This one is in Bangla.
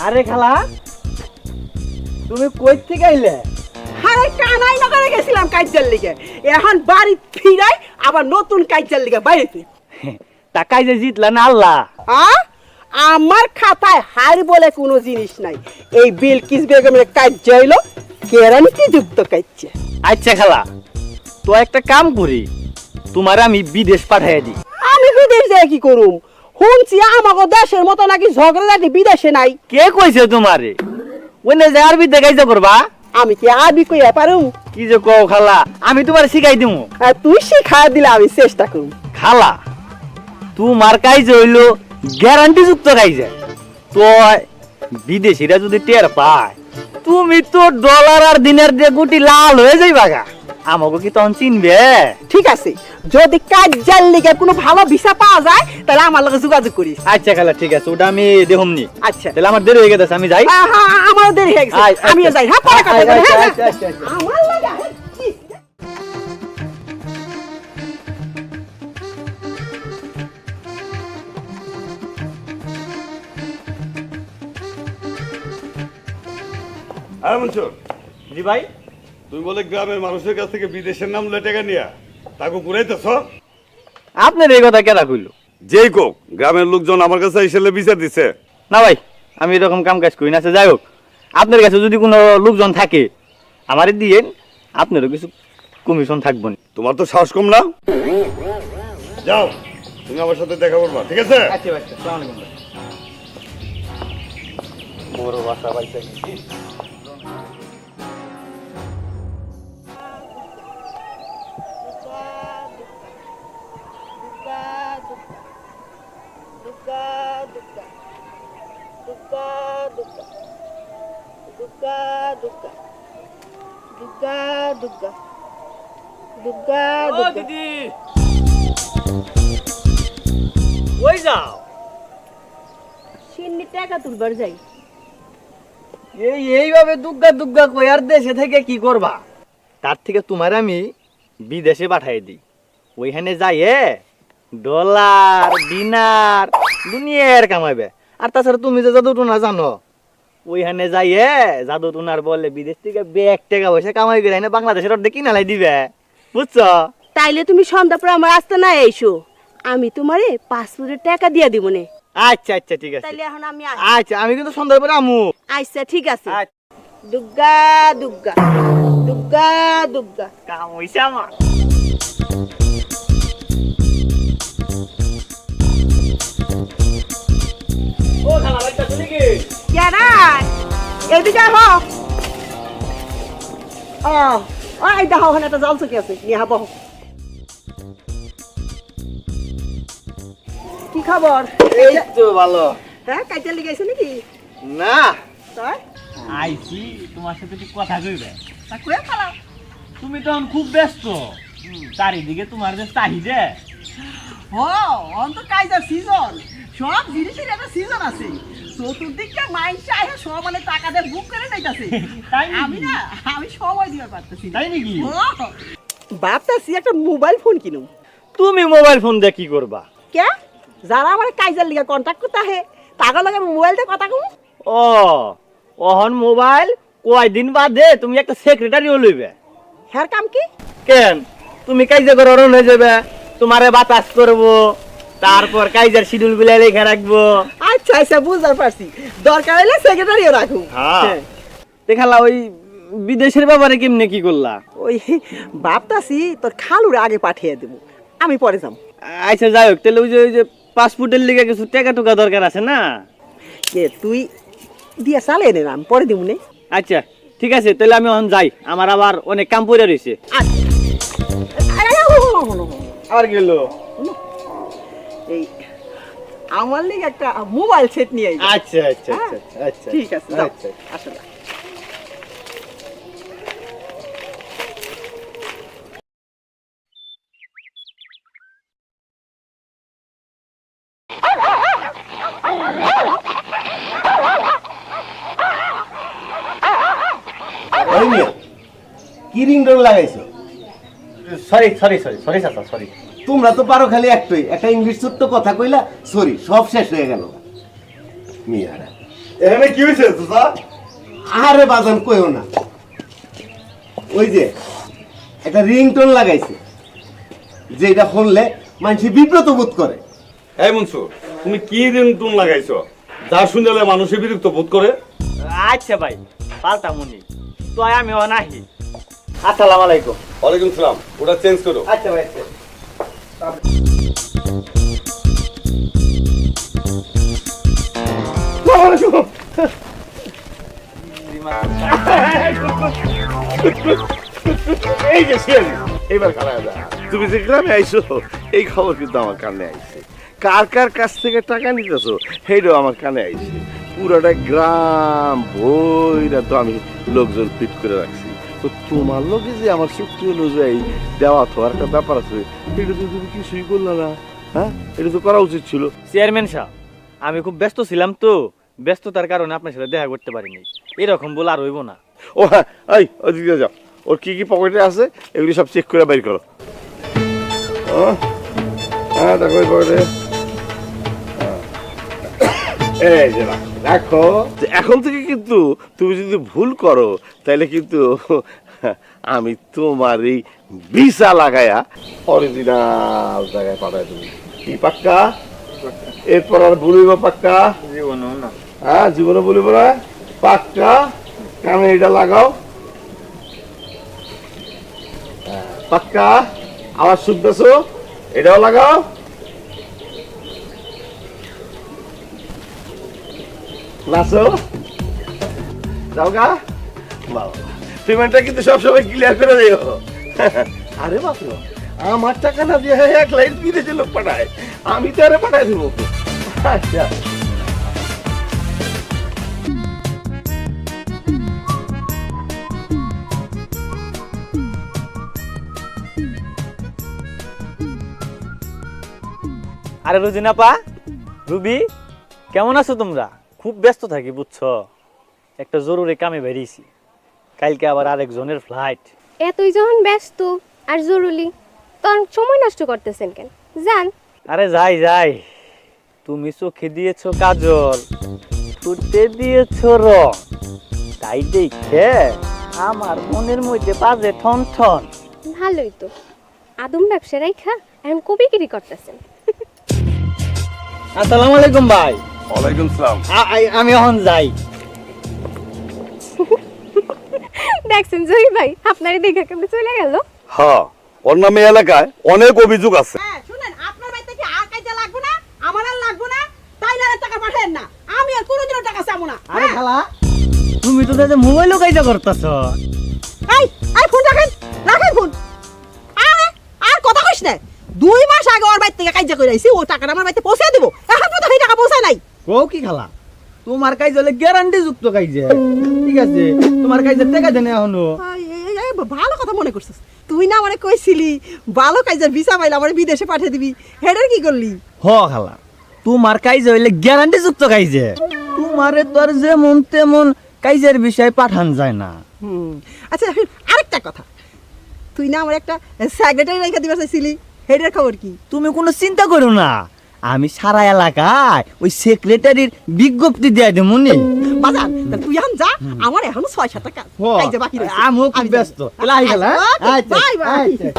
আরে খালা তুমি কই থেকে আইলে? আরে কানাই নগরে গেছিলাম কাজের লিগে, এখন বাড়ি ফিরাই আবার নতুন কাজের লিগে বাইরেতে। টাকায় যে জিতলা না আল্লাহ। আমার খাতায় হার বলে কোনো জিনিস নাই। এই বিলকিস বেগমের কাজ হইলো গ্যারান্টি যুক্ত কাজ। আচ্ছা খালা, তো একটা কাম করি, তোমার আমি বিদেশ পাঠাইয়া দিই। আমি বিদেশ যাই কি করুম? শুনছি আমাকে দেশের মতো নাকি ঝগড়াঝাটি বিদেশে নাই। কে কইছে তোমারে? ওনে যে আরবি দেখাইতে করবা? আমি কি আরবি কইয়া পারুম? কি যে কও খালা, আমি তোমার শিখাই দিমু। তুই শিখা দিলে আমি চেষ্টা করুম। খালা তোমার কাজ হইলো গ্যারান্টি যুক্ত কাজ। তো বিদেশিরা যদি টের পায় তুমি তো ডলার আর দিনের দিয়ে গুটি লাল হয়ে যাইবা গা, আমাকে কি তখন চিনবে? ঠিক আছে, যদি কাজের লিগে কোনো ভালো ভিসা পাওয়া যায় তাহলে আমার লগে যোগাযোগ করিস। আচ্ছা খালা ঠিক আছে, ওটা আমি দেখুমনি। আচ্ছা তাহলে আমার দেরি হয়ে গেছে, আমি যাই। আমার দেরি হয়ে গেছে, আমিও যাই। হ্যাঁ, পরে কথা বলবো। আমার লাগে মনসুর, জি ভাই। তুই বলে গ্রামের মানুষের কাছ থেকে বিদেশের নাম লয়ে টাকা নিয়া তাকে ঘুরাইতেছ? আপনার এই কথা কেডা কইলো? যেই কোক গ্রামের লোকজন আমার কাছে এসে বিচার দিছে। না ভাই, আমি এরকম কাম কাজ করি না। আচ্ছা যাই হোক, আপনার কাছে যদি কোনো লোকজন থাকে আমারে দিয়েন, আপনারও কিছু কমিশন থাকবো না। তোমার তো সাহস কম না? যাও, তুমি আমার সাথে দেখা করবা, ঠিক আছে? আচ্ছা ভাই, আসসালামু আলাইকুম। বড় বাসা পাইছে কি? ওই যাও, সিন্নি টাকা তুলবার যাই। এইভাবে দুগ্গা দুগ্গা কই আর দেশে থেকে কি করবা? তার থেকে তোমার আমি বিদেশে পাঠাই দিই। ওইখানে যাইয়ে ডলার দিনার দুনিয়ার কামাইবে। আর তাছাড়া তুমি যে জাদু টুনা জানো, ওইখানে যাইয়ে জাদু টুনার বলে বিদেশ থেকে ব্যাগ টাকা পয়সা কামাই করে এনে বাংলাদেশের অর্ধেক কিনালাই দিবে, বুঝছো? তাইলে তুমি সন্ধ্যা পরে আমার আসতে না এসো, আমি তোমারে পাসপোর্টের টাকা দিয়ে দিব নে। আচ্ছা আচ্ছা ঠিক আছে। তাইলে এখন আমি আচ্ছা, আমি কিন্তু সন্ধ্যার পরে আমু। আচ্ছা ঠিক আছে। আচ্ছা। দুগ্গা দুগ্গা দুগ্গা দুগ্গা। কাম হইছে আমার। ও খালা বাইটা শুনি কি? কেডাই? এদিকে আহ। এই দেখো ওখানে একটা জল চকি আছে, নিয়ে হাবো। কি খবর? এই তো ভালো। হ্যাঁ, কাজের লিগে আইছে নাকি? না, তাই আইছি তোমার সাথে একটু কথা কইবে। তা কয়ে ফেলাও। তুমি তখন খুব ব্যস্ত, চারিদিকে তোমার যে চাহিদা। অন্ত কাজের সিজন, সব জিনিসের একটা সিজন আছে। চতুর্দিকে মাইন্সে আসে, সব মানে টাকা দিয়ে বুক করে নাইতাছে। তাই নাকি? আমি সময় দিতে পারতেছি না। তাই নাকি? ভাবতাছি একটা মোবাইল ফোন কিনুম। তুমি মোবাইল ফোন দিয়ে কি করবা? কে যারা আমার কাজের লিগে কন্ট্যাক্ট করতে আহে তাদের লগে মোবাইল দিয়ে কথা কম। ও ওহন মোবাইল কয়দিন বাদে তুমি একটা সেক্রেটারিও লইবে। হ্যার কাম কি? কেন তুমি কাজে করে অরণ হয়ে যাবে, তোমারে বাতাস করবো, তারপর কাজের শিডিউল গুলা লেখা রাখবো। আচ্ছা আচ্ছা, বুঝতে পারছি। দরকার হলে সেক্রেটারিও রাখুন। হ্যাঁ, দেখালা ওই বিদেশের ব্যাপারে কেমনে কি করলা? ওই ভাবতাছি তোর খালুরে আগে পাঠিয়ে দেব, আমি পরে যাম। আচ্ছা যাই হোক, তাহলে ওই যে পাসপোর্টের লিগে কিছু টাকা টুকা দরকার আছে না? কে তুই দিয়ে চালে নে, আমি পরে দিব নে। আচ্ছা ঠিক আছে, তাহলে আমি এখন যাই, আমার আবার অনেক কাম পড়ে রয়েছে। আর গেল এই আমার লিগে একটা মোবাইল সেট নিয়ে আইবি। আচ্ছা আচ্ছা আচ্ছা আচ্ছা ঠিক আছে, যাও। আচ্ছা। আসলে কি রিংটং লাগাইছো? সরি সরি সরি সরি চাচা, সরি। তোমরা তো পারো খালি একটাই, একটা ইংলিশ ছোট্ট কথা কইলা সরি, সব শেষ হয়ে গেল। মিয়ারা এখানে কি হয়েছে চাচা? আরে বাজান কইও না, ওই যে একটা রিংটোন লাগাইছে, যেটা শুনলে মানুষ বিব্রত বোধ করে। এই মনসুর, তুমি কি রিংটোন লাগাইছো যা শুনলে মানুষের বিরক্ত বোধ করে? আচ্ছা ভাই, পাল্টা মনি তো আমি নাহি। আসসালামু আলাইকুম। ওয়ালাইকুম সালাম, ওটা চেঞ্জ করো। আচ্ছা ভাই, আচ্ছা। এই যে শিয়ালি, এইবার কারা যা। তুমি যে গ্রামে আইছো এই খবর কিন্তু আমার কানে আইছে। কার কার কাছ থেকে টাকা নিতেছো সেইটাও আমার কানে আইছে। পুরোটা গ্রাম বইরা তো আমি লোকজন ফিট করে রাখছি। তো তোমার লোকে যে আমার চুক্তি অনুযায়ী দেওয়া তো আর একটা ব্যাপার আছে, এটা তো তুমি কিছুই করলে না। হ্যাঁ, এটা তো করা উচিত ছিল। চেয়ারম্যান সাহেব, আমি খুব ব্যস্ত ছিলাম তো, ব্যস্ততার কারণে আপনার সাথে দেখা করতে পারিনি। এরকম বলে আর হইব না। ও হ্যাঁ, এই ওদিকে যাও, ওর কি কি পকেটে আছে এগুলি সব চেক করে বাইর করো। ও হ্যাঁ, দেখো ওই পকেটে। এই যে রাখো। এখন থেকে কিন্তু তুমি যদি ভুল করো তাহলে কিন্তু আমি তোমার এই ভিসা লাগায়া অরিজিনাল জায়গায় পাঠাই দেবো। কি পাক্কা? এরপর আর বলিব পাক্কা? জীবনও না। হ্যাঁ, জীবনে বলিব না, পাক্কা। কানে এটা লাগাও, পাক্কা। আবার শুনতেছো? এটাও লাগাও। নাচো, যাও গা। পেমেন্টটা কিন্তু সবসময় ক্লিয়ার করে দিও। আরে বাপ, আমার টাকা না দিয়ে এক লাইন বিদেশে লোক পাঠায়, আমি তো আরে পাঠাই দেবো। আচ্ছা, আরে রুজিনা পা, রুবি, কেমন আছো তোমরা? খুব ব্যস্ত থাকি বুঝছো, একটা জরুরি কামে বেরিয়েছি। কালকে আবার আরেকজনের ফ্লাইট। এতই যখন ব্যস্ত আর জরুরি তখন সময় নষ্ট করতেছেন কেন? যান। আরে যাই যাই, তুমি চোখে দিয়েছো কাজল, ঠোঁটে দিয়েছো রং, তাই দেখে আমার মনের মধ্যে বাজে ঠন ঠন। ভালোই তো, আদম ব্যবসা রাইখা এখন কবিগিরি করতেছেন। আসসালামু আলাইকুম ভাই। ওয়ালাইকুম সালাম। আমি এখন যাই। দেখছেন জহি ভাই, আপনারে দেখা কেমনে চলে গেল। হ্যাঁ, ওর নামে এলাকায় অনেক অভিযোগ আছে। হ্যাঁ শুনেন, আপনার বাড়িতে কি আর কাজে লাগবো না? আমার আর লাগবো না, তাই না টাকা পাঠায়েন না। আমি আর কোনোদিনও টাকা চাবো না। আরে খালা, তুমি তো দাদা মোবাইলও কাইজা করতেছো। এই এই ফোন রাখেন, রাখেন ফোন। আরে আর কথা কইস না। 2 মাস আগে ওর বাড়ি থেকে কাজে কই আইছি, ও টাকাটা আমার বাড়িতে পৌঁছে দেব। এখন তো এই টাকা পৌঁছায় নাই। ও কি খালা, তোমার কাজ হলে গ্যারান্টি যুক্ত কাইজে। ঠিক আছে, তোমার কাজে টাকা দেনে এখনো। এই ভালো কথা মনে করছিস। তুই না আমারে কইছিলি ভালো কাজের ভিসা পাইলে আমারে বিদেশে পাঠিয়ে দিবি, হেডার কি করলি? হ খালা, তোমার কাজ হইলে গ্যারান্টি যুক্ত কাইজে। তোমারে তো আর যেমন তেমন কাজের বিষয় পাঠান যায় না। আচ্ছা এখন আরেকটা কথা, তুই না আমার একটা সেক্রেটারি রেখে দিবা চাইছিলি, হেডার খবর কি? তুমি কোনো চিন্তা করো না, আমি সারা এলাকায় ওই সেক্রেটারির বিজ্ঞপ্তি দিয়ে দেবো নি। বাজার তাহলে তুই এখন যা, আমার এখনো 6-7টা কাজ কাজে বাকি রয়েছে। আমিও খুব ব্যস্ত। আচ্ছা, আচ্ছা, বাই বাই। আচ্ছা।